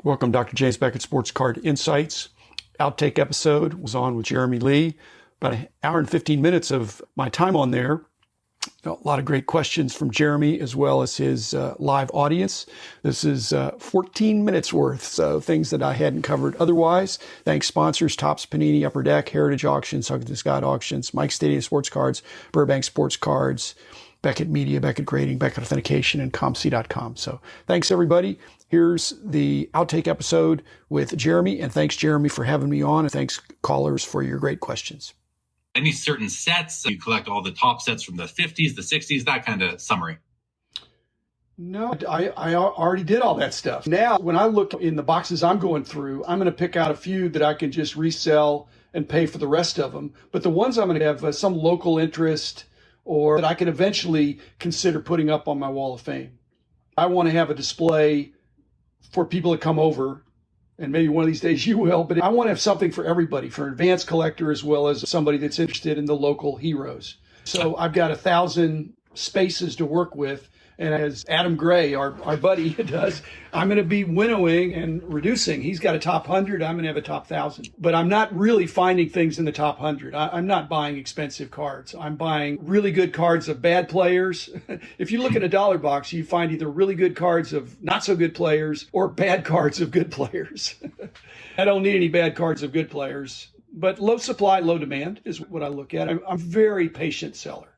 Welcome, Dr. James Beckett, Sports Card Insights. Outtake episode was on with Jeremy Lee. About an hour and 15 minutes of my time on there. A lot of great questions from Jeremy as well as his live audience. This is 14 minutes worth, so things that I hadn't covered otherwise. Thanks sponsors, Topps, Panini, Upper Deck, Heritage Auctions, Huggins and Scott Auctions, Mike Stadium Sports Cards, Burbank Sports Cards, Beckett Media, Beckett Grading, Beckett Authentication, and ComC.com. So thanks, everybody. Here's the outtake episode with Jeremy, and thanks, Jeremy, for having me on, and thanks, callers, for your great questions. Any certain sets? You collect all the top sets from the 50s, the 60s, that kind of summary. No, I already did all that stuff. Now, when I look in the boxes I'm going through, I'm going to pick out a few that I can just resell and pay for the rest of them. But the ones I'm going to have some local interest or that I can eventually consider putting up on my wall of fame. I want to have a display for people to come over, and maybe one of these days you will, but I want to have something for everybody, for an advanced collector as well as somebody that's interested in the local heroes. So I've got 1,000 spaces to work with. And as Adam Gray, our buddy, does, I'm going to be winnowing and reducing. He's got a top 100. I'm going to have a top 1,000. But I'm not really finding things in the top 100. I'm not buying expensive cards. I'm buying really good cards of bad players. If you look at a dollar box, you find either really good cards of not so good players or bad cards of good players. I don't need any bad cards of good players. But low supply, low demand is what I look at. I'm a very patient seller.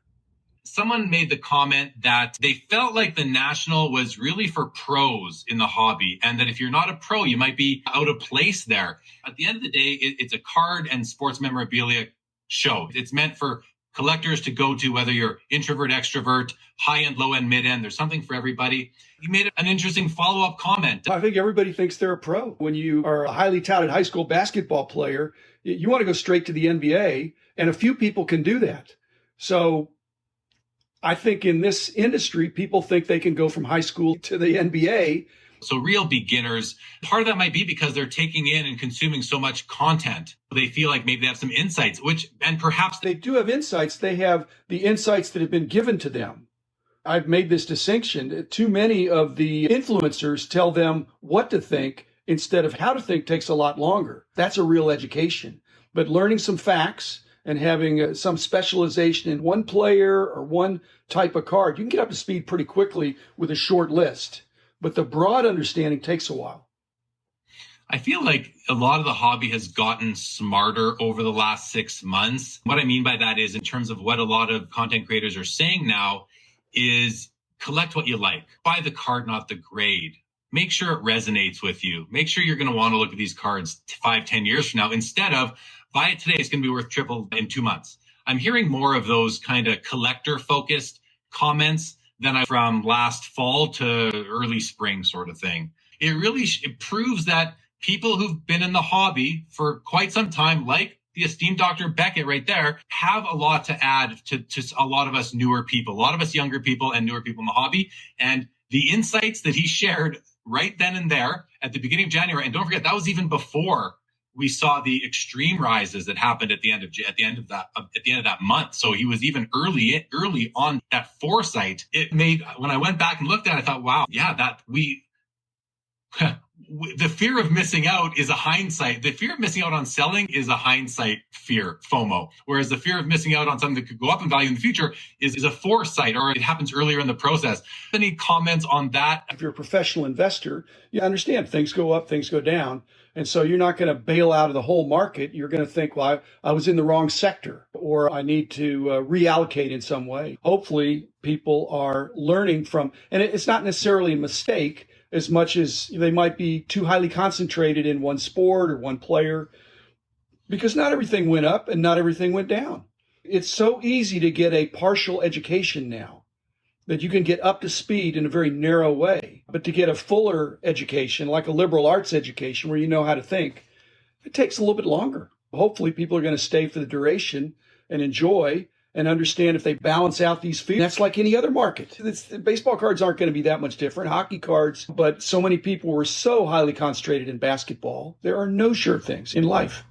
Someone made the comment that they felt like the National was really for pros in the hobby, and that if you're not a pro, you might be out of place there. At the end of the day, it's a card and sports memorabilia show. It's meant for collectors to go to, whether you're introvert, extrovert, high-end, low-end, mid-end. There's something for everybody. You made an interesting follow-up comment. I think everybody thinks they're a pro. When you are a highly touted high school basketball player, you want to go straight to the NBA, and a few people can do that. So I think in this industry, people think they can go from high school to the NBA. So real beginners, part of that might be because they're taking in and consuming so much content. They feel like maybe they have some insights, and perhaps they do have insights. They have the insights that have been given to them. I've made this distinction. Too many of the influencers tell them what to think instead of how to think takes a lot longer. That's a real education. But learning some facts and having some specialization in one player or one type of card, you can get up to speed pretty quickly with a short list. But the broad understanding takes a while. I feel like a lot of the hobby has gotten smarter over the last 6 months. What I mean by that is, in terms of what a lot of content creators are saying now, is collect what you like. Buy the card, not the grade. Make sure it resonates with you. Make sure you're going to want to look at these cards 5-10 years from now, instead of buy it today, it's going to be worth triple in 2 months. I'm hearing more of those kind of collector-focused comments than from last fall to early spring sort of thing. It really it proves that people who've been in the hobby for quite some time, like the esteemed Dr. Beckett right there, have a lot to add to a lot of us newer people, a lot of us younger people and newer people in the hobby. And the insights that he shared right then and there at the beginning of January, and don't forget, that was even before we saw the extreme rises that happened at the end of that month. So he was even early on that foresight. It made, when I went back and looked at it, I thought, wow, yeah, the fear of missing out is a hindsight. The fear of missing out on selling is a hindsight fear, FOMO. Whereas the fear of missing out on something that could go up in value in the future is a foresight, or it happens earlier in the process. Any comments on that? If you're a professional investor, you understand things go up, things go down. And so you're not going to bail out of the whole market. You're going to think, well, I was in the wrong sector, or I need to reallocate in some way. Hopefully people are learning from, and it's not necessarily a mistake as much as they might be too highly concentrated in one sport or one player, because not everything went up and not everything went down. It's so easy to get a partial education now that you can get up to speed in a very narrow way. But to get a fuller education, like a liberal arts education where you know how to think, it takes a little bit longer. Hopefully people are going to stay for the duration and enjoy and understand if they balance out these fees. That's like any other market. Baseball cards aren't going to be that much different, hockey cards, but so many people were so highly concentrated in basketball. There are no sure things in life.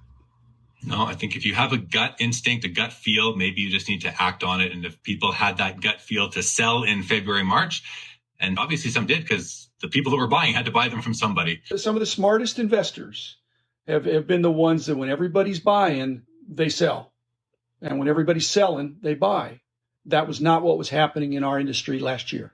No, I think if you have a gut instinct, a gut feel, maybe you just need to act on it. And if people had that gut feel to sell in February, March, and obviously some did because the people that were buying had to buy them from somebody. Some of the smartest investors have been the ones that when everybody's buying, they sell. And when everybody's selling, they buy. That was not what was happening in our industry last year.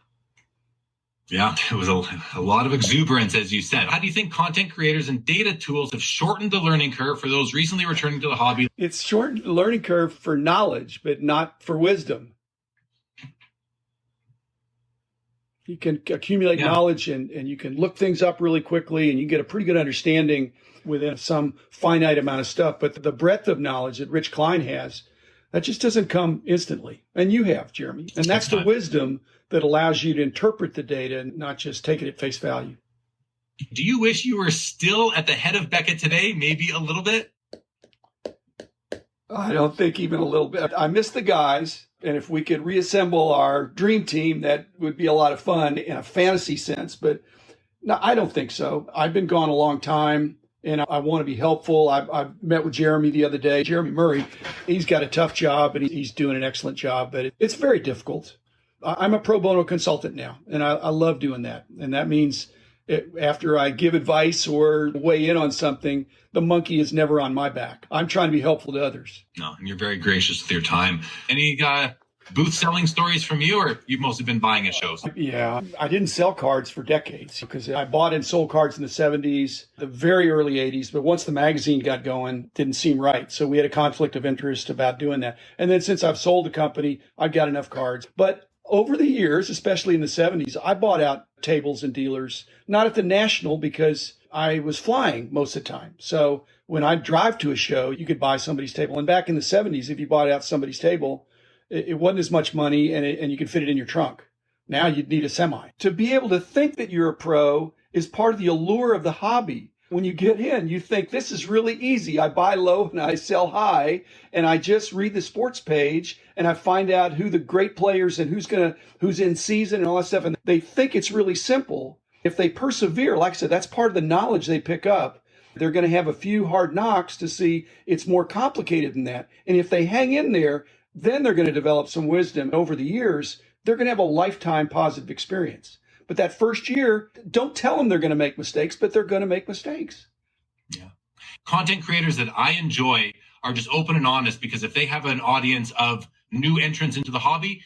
Yeah, it was a lot of exuberance, as you said. How do you think content creators and data tools have shortened the learning curve for those recently returning to the hobby? It's shortened the learning curve for knowledge, but not for wisdom. You can accumulate knowledge and you can look things up really quickly and you get a pretty good understanding within some finite amount of stuff. But the breadth of knowledge that Rich Klein has, that just doesn't come instantly. And you have, Jeremy. And that's the wisdom that allows you to interpret the data and not just take it at face value. Do you wish you were still at the head of Beckett today? Maybe a little bit? I don't think even a little bit. I miss the guys. And if we could reassemble our dream team, that would be a lot of fun in a fantasy sense. But no, I don't think so. I've been gone a long time and I want to be helpful. I met with Jeremy the other day. Jeremy Murray, he's got a tough job and he's doing an excellent job, but it's very difficult. I'm a pro bono consultant now, and I love doing that. And that means after I give advice or weigh in on something, the monkey is never on my back. I'm trying to be helpful to others. No, and you're very gracious with your time. Any booth selling stories from you, or you've mostly been buying at shows? Yeah, I didn't sell cards for decades because I bought and sold cards in the 70s, the very early 80s. But once the magazine got going, it didn't seem right. So we had a conflict of interest about doing that. And then since I've sold the company, I've got enough cards. But over the years, especially in the 70s, I bought out tables and dealers, not at the National because I was flying most of the time. So when I'd drive to a show, you could buy somebody's table. And back in the 70s, if you bought out somebody's table, it wasn't as much money and you could fit it in your trunk. Now you'd need a semi. To be able to think that you're a pro is part of the allure of the hobby. When you get in, you think this is really easy. I buy low and I sell high, and I just read the sports page and I find out who the great players and who's in season and all that stuff. And they think it's really simple. If they persevere, like I said, that's part of the knowledge they pick up. They're going to have a few hard knocks to see it's more complicated than that. And if they hang in there, then they're going to develop some wisdom. Over the years, they're going to have a lifetime positive experience. But that first year, don't tell them they're going to make mistakes, but they're going to make mistakes. Yeah. Content creators that I enjoy are just open and honest, because if they have an audience of new entrants into the hobby,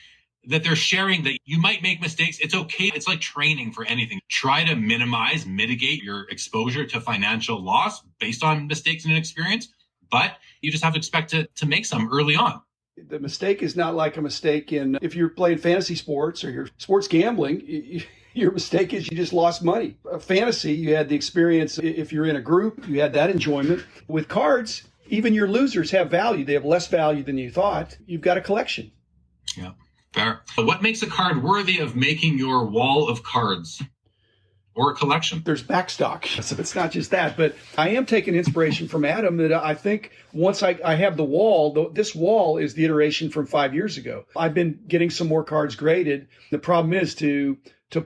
that they're sharing that you might make mistakes. It's okay. It's like training for anything. Try to mitigate your exposure to financial loss based on mistakes and inexperience, but you just have to expect to make some early on. The mistake is not like a mistake if you're playing fantasy sports or you're sports gambling. Your mistake is you just lost money. Fantasy, you had the experience. If you're in a group, you had that enjoyment. With cards, even your losers have value. They have less value than you thought. You've got a collection. Yeah, fair. So what makes a card worthy of making your wall of cards or a collection? There's backstock. So it's not just that, but I am taking inspiration from Adam that I think once I have the wall, this wall is the iteration from 5 years ago. I've been getting some more cards graded. The problem is to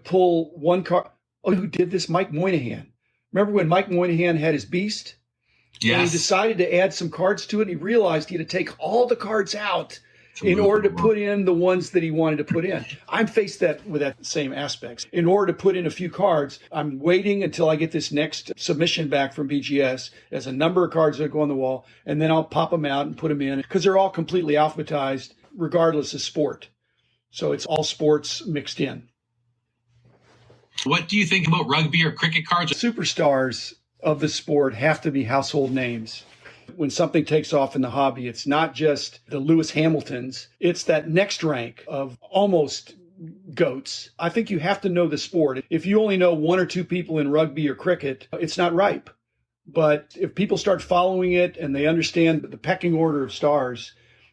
pull one card. Oh, who did this? Mike Moynihan. Remember when Mike Moynihan had his beast? Yes. And he decided to add some cards to it. And he realized he had to take all the cards out in order to put in the ones that he wanted to put in. I'm faced with that same aspects. In order to put in a few cards, I'm waiting until I get this next submission back from BGS as a number of cards that go on the wall, and then I'll pop them out and put them in because they're all completely alphabetized regardless of sport. So it's all sports mixed in. What do you think about rugby or cricket cards? Superstars of the sport have to be household names. When something takes off in the hobby, it's not just the Lewis Hamiltons. It's that next rank of almost GOATs. I think you have to know the sport. If you only know one or two people in rugby or cricket, it's not ripe. But if people start following it and they understand the pecking order of stars,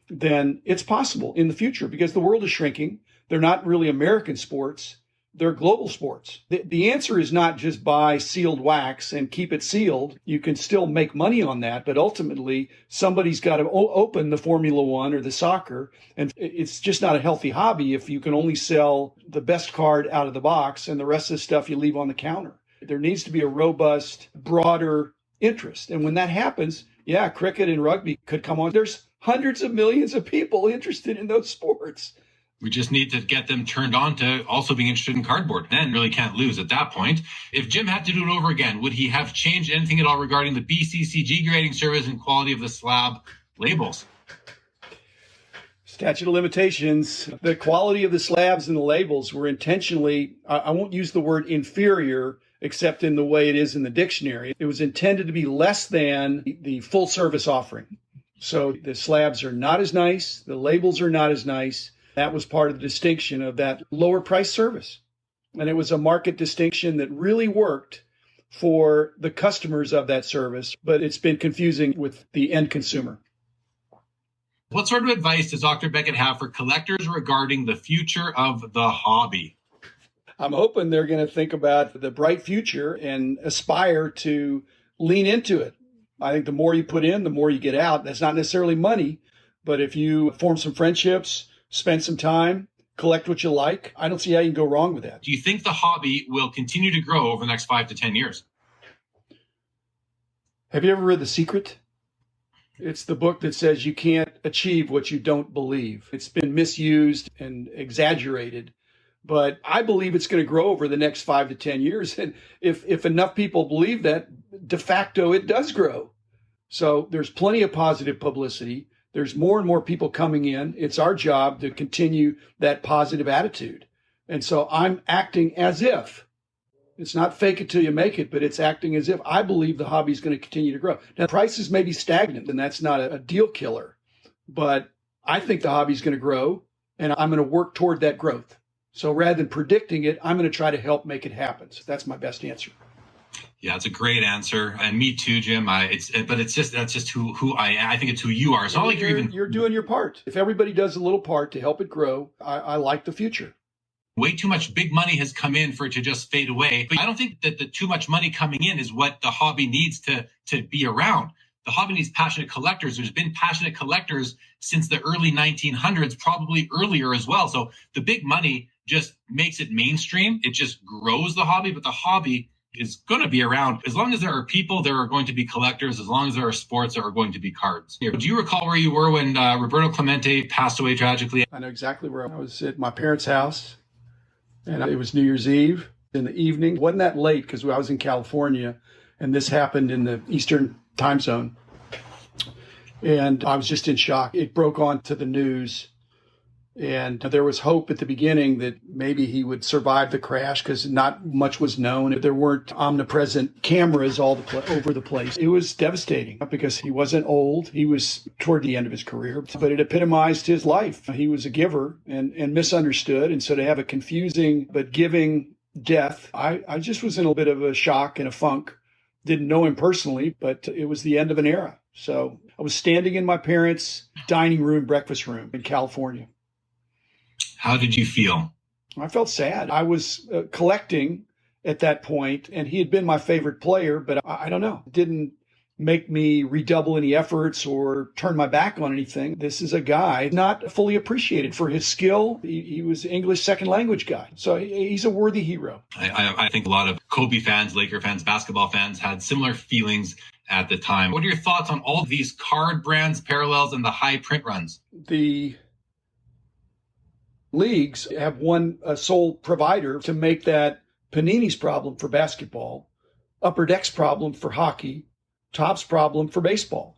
then it's possible in the future because the world is shrinking. They're not really American sports. They're global sports. The answer is not just buy sealed wax and keep it sealed. You can still make money on that, but ultimately somebody's got to open the Formula One or the soccer, and it's just not a healthy hobby if you can only sell the best card out of the box and the rest of the stuff you leave on the counter. There needs to be a robust, broader interest. And when that happens, yeah, cricket and rugby could come on. There's hundreds of millions of people interested in those sports. We just need to get them turned on to also being interested in cardboard. Then really can't lose at that point. If Jim had to do it over again, would he have changed anything at all regarding the BCCG grading service and quality of the slab labels? Statute of limitations. The quality of the slabs and the labels were intentionally, I won't use the word inferior, except in the way it is in the dictionary. It was intended to be less than the full service offering. So the slabs are not as nice. The labels are not as nice. That was part of the distinction of that lower price service. And it was a market distinction that really worked for the customers of that service, but it's been confusing with the end consumer. What sort of advice does Dr. Beckett have for collectors regarding the future of the hobby? I'm hoping they're going to think about the bright future and aspire to lean into it. I think the more you put in, the more you get out. That's not necessarily money, but if you form some friendships, spend some time, collect what you like, I don't see how you can go wrong with that. Do you think the hobby will continue to grow over the next 5 to 10 years? Have you ever read The Secret? It's the book that says you can't achieve what you don't believe. It's been misused and exaggerated, but I believe it's going to grow over the next 5 to 10 years. And if enough people believe that, de facto, it does grow. So there's plenty of positive publicity. There's more and more people coming in. It's our job to continue that positive attitude. And so I'm acting as if. It's not fake it till you make it, but it's acting as if I believe the hobby is going to continue to grow. Now, prices may be stagnant, and that's not a deal killer. But I think the hobby is going to grow, and I'm going to work toward that growth. So rather than predicting it, I'm going to try to help make it happen. So that's my best answer. Yeah, it's a great answer, and me too, Jim. That's just who I am. I think it's who you are. It's not like you're doing your part. If everybody does a little part to help it grow, I like the future. Way too much big money has come in for it to just fade away. But I don't think that the too much money coming in is what the hobby needs to be around. The hobby needs passionate collectors. There's been passionate collectors since the early 1900s, probably earlier as well. So the big money just makes it mainstream. It just grows the hobby, but the hobby is going to be around. As long as there are people, there are going to be collectors. As long as there are sports, there are going to be cards. Do you recall where you were when Roberto Clemente passed away tragically? I know exactly where I was. At my parents' house, and it was New Year's Eve in the evening. It wasn't that late because I was in California, and this happened in the Eastern time zone. And I was just in shock. It broke onto the news. And there was hope at the beginning that maybe he would survive the crash because not much was known. There weren't omnipresent cameras over the place. It was devastating because he wasn't old. He was toward the end of his career, but it epitomized his life. He was a giver and misunderstood. And so to have a confusing but giving death, I just was in a bit of a shock and a funk. Didn't know him personally, but it was the end of an era. So I was standing in my parents' dining room, breakfast room in California. How did you feel? I felt sad. I was collecting at that point, and he had been my favorite player, but I don't know. It didn't make me redouble any efforts or turn my back on anything. This is a guy not fully appreciated for his skill. He was an English second language guy. So he's a worthy hero. I think a lot of Kobe fans, Laker fans, basketball fans had similar feelings at the time. What are your thoughts on all these card brands, parallels, and the high print runs? The leagues have one sole provider to make that Panini's problem for basketball, Upper Deck's problem for hockey, Topps problem for baseball,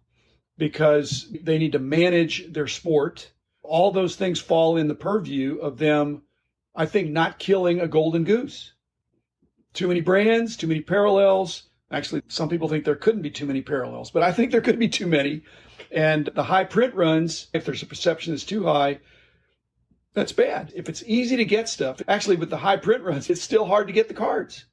because they need to manage their sport. All those things fall in the purview of them, I think, not killing a golden goose. Too many brands, too many parallels. Actually, some people think there couldn't be too many parallels, but I think there could be too many. And the high print runs, if there's a perception that's too high, that's bad. If it's easy to get stuff, actually with the high print runs, it's still hard to get the cards.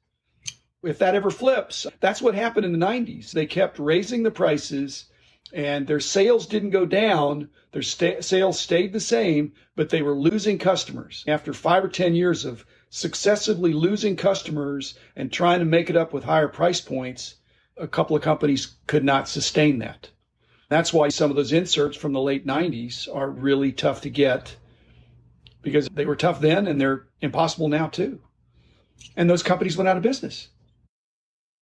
If that ever flips, that's what happened in the 90s. They kept raising the prices and their sales didn't go down. Their sales stayed the same, but they were losing customers. After 5 or 10 years of successively losing customers and trying to make it up with higher price points, a couple of companies could not sustain that. That's why some of those inserts from the late 90s are really tough to get, because they were tough then and they're impossible now too. And those companies went out of business.